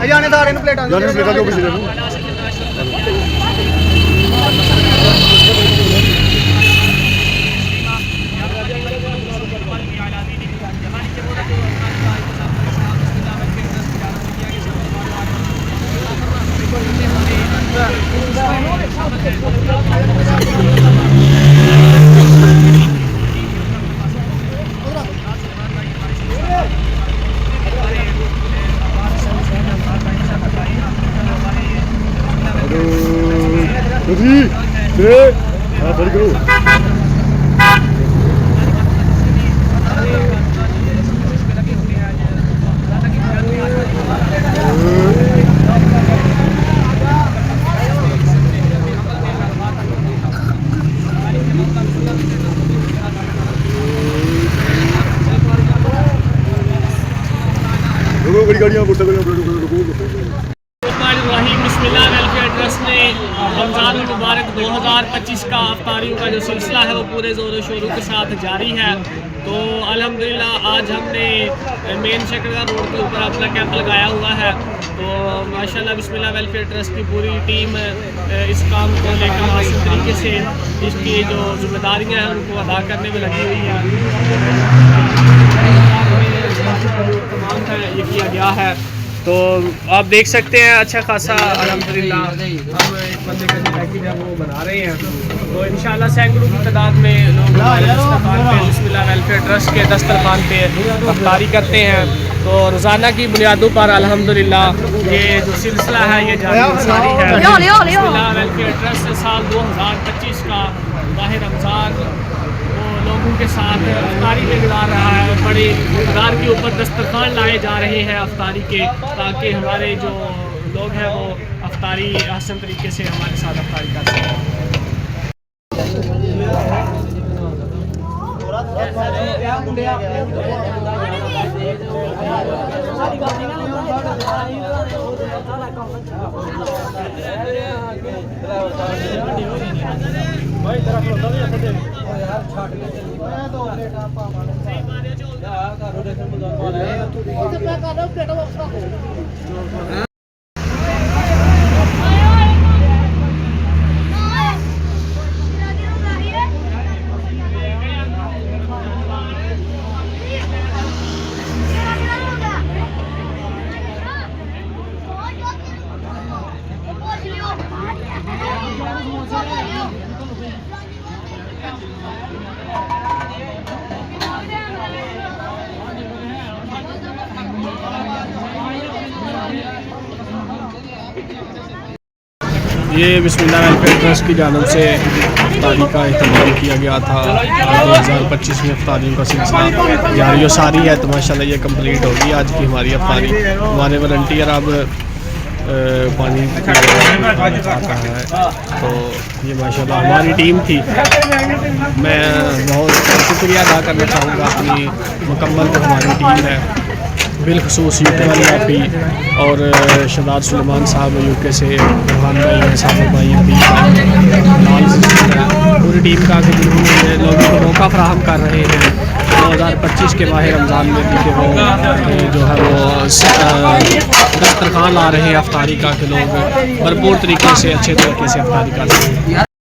जाने सारे प्लेटा जो भी बड़ी गाड़ियाँ बिस्मिल्लाह वेलफेयर ट्रस्ट ने रमज़ान मुबारक 2025 का अफ्तारियों का जो सिलसिला है वो पूरे ज़ोरों शोरों के साथ जारी है। तो अल्हम्दुलिल्लाह आज हमने मेन शकरगा रोड के ऊपर अपना कैंप लगाया हुआ है। तो माशाल्लाह बिस्मिल्लाह वेलफेयर ट्रस्ट की पूरी टीम इस काम को लेकर आसान तरीके से इसकी जो जिम्मेदारियाँ हैं उनको अदा करने में लगी हुई है। तमाम है ये किया गया है। तो आप देख सकते हैं अच्छा खासा अल्हम्दुलिल्लाह हम एक बंदे का जो पैकेज है वो बना रहे हैं। तो इंशाल्लाह सैकड़ों की तादाद में लोग हमारे दस्तरखान पे बिस्मिल्लाह वेलफेयर ट्रस्ट के दस्तरखान पे अफ्तारी करते हैं। तो रोज़ाना की बुनियादों पर अल्हम्दुलिल्लाह ये जो सिलसिला है ये जारी है। बिस्मिल्लाह वेलफेयर ट्रस्ट साल 2025 का माह रमज़ान लोगों के साथ अफ्तारी में गुजार रहा है। बड़े तादाद के ऊपर दस्तरखान लाए जा रहे हैं अफ्तारी के, ताकि हमारे जो लोग हैं वो अफ्तारी आसान तरीके से हमारे साथ अफ्तारी कर सकें। ये बिस्मिल्लाह वेलफेयर ट्रस्ट की जानब से अफ्तारी का अहतमाम किया गया था। 2025 में अफ्तारियों का सिलसिला जारी और सारी है। तो माशाल्लाह ये कंप्लीट होगी आज की हमारी अफ्तारी। हमारे वॉलंटियर अब पानी आता है। तो ये माशाल्लाह हमारी टीम थी। मैं बहुत शुक्रिया अदा करना चाहूँगा अपनी मुकम्मल जो हमारी टीम है, बिलखसूस यूके वाली आपी और शहजाद सुलेमान साहब यूके से, फरहान भाई हैं, साबिर भाई हैं, पूरी टीम का लोगों को मौका फराहम कर रहे हैं 2025 के माह रमज़ान में भी कि वो जो है वो दस्तरखान ला रहे हैं अफ्तारी का, कि लोग भरपूर तरीके से अच्छे तरीके से अफ्तारी कर सकें।